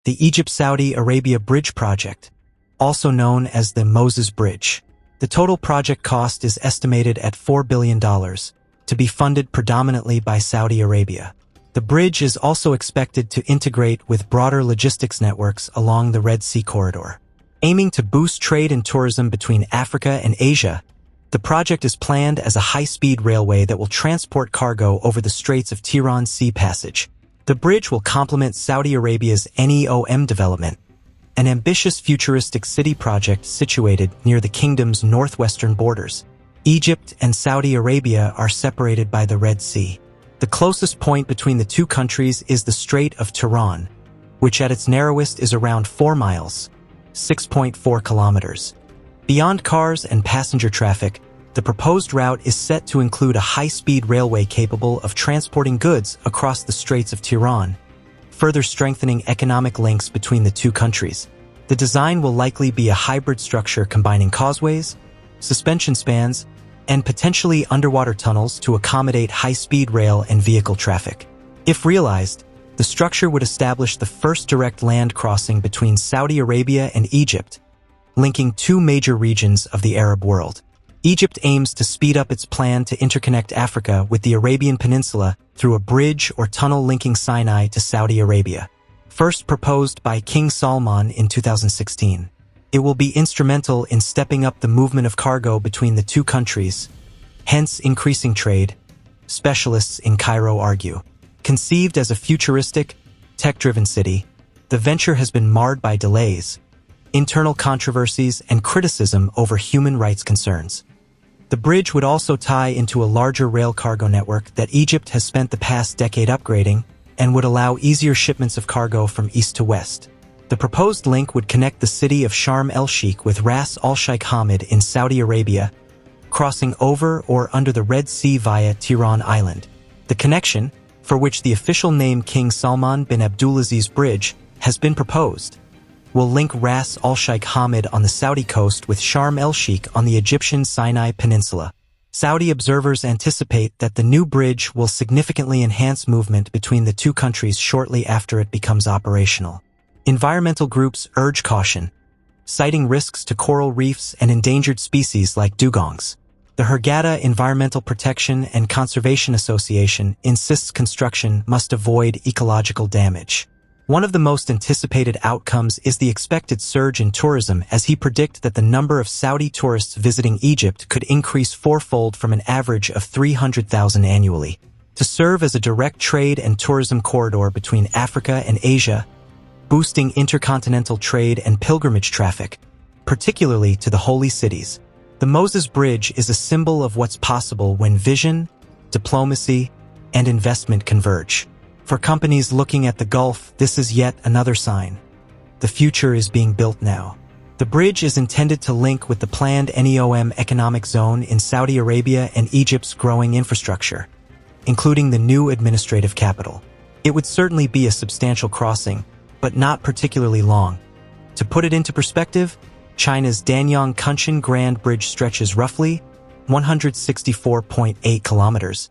the Egypt-Saudi Arabia Bridge Project, also known as the Moses Bridge. The total project cost is estimated at $4 billion, to be funded predominantly by Saudi Arabia. The bridge is also expected to integrate with broader logistics networks along the Red Sea corridor. Aiming to boost trade and tourism between Africa and Asia, the project is planned as a high-speed railway that will transport cargo over the Straits of Tiran Sea Passage. The bridge will complement Saudi Arabia's NEOM development, an ambitious futuristic city project situated near the kingdom's northwestern borders. Egypt and Saudi Arabia are separated by the Red Sea. The closest point between the two countries is the Strait of Tiran, which at its narrowest is around 4 miles, 6.4 kilometers. Beyond cars and passenger traffic, the proposed route is set to include a high-speed railway capable of transporting goods across the Straits of Tiran, further strengthening economic links between the two countries. The design will likely be a hybrid structure combining causeways, suspension spans, and potentially underwater tunnels to accommodate high-speed rail and vehicle traffic. If realized, the structure would establish the first direct land crossing between Saudi Arabia and Egypt, linking two major regions of the Arab world. Egypt aims to speed up its plan to interconnect Africa with the Arabian Peninsula through a bridge or tunnel linking Sinai to Saudi Arabia, first proposed by King Salman in 2016. It will be instrumental in stepping up the movement of cargo between the two countries, hence increasing trade, specialists in Cairo argue. Conceived as a futuristic, tech-driven city, the venture has been marred by delays, internal controversies, and criticism over human rights concerns. The bridge would also tie into a larger rail cargo network that Egypt has spent the past decade upgrading and would allow easier shipments of cargo from east to west. The proposed link would connect the city of Sharm el-Sheikh with Ras al-Sheikh Hamad in Saudi Arabia, crossing over or under the Red Sea via Tiran Island. The connection, for which the official name King Salman bin Abdulaziz Bridge has been proposed, will link Ras al-Sheikh Hamad on the Saudi coast with Sharm el-Sheikh on the Egyptian Sinai Peninsula. Saudi observers anticipate that the new bridge will significantly enhance movement between the two countries shortly after it becomes operational. Environmental groups urge caution, citing risks to coral reefs and endangered species like dugongs. The Hurghada Environmental Protection and Conservation Association insists construction must avoid ecological damage. One of the most anticipated outcomes is the expected surge in tourism, as he predicts that the number of Saudi tourists visiting Egypt could increase fourfold from an average of 300,000 annually. To serve as a direct trade and tourism corridor between Africa and Asia, boosting intercontinental trade and pilgrimage traffic, particularly to the holy cities. The Moses Bridge is a symbol of what's possible when vision, diplomacy, and investment converge. For companies looking at the Gulf, this is yet another sign. The future is being built now. The bridge is intended to link with the planned NEOM economic zone in Saudi Arabia and Egypt's growing infrastructure, including the new administrative capital. It would certainly be a substantial crossing, but not particularly long. To put it into perspective, China's Danyang-Kunshan Grand Bridge stretches roughly 164.8 kilometers,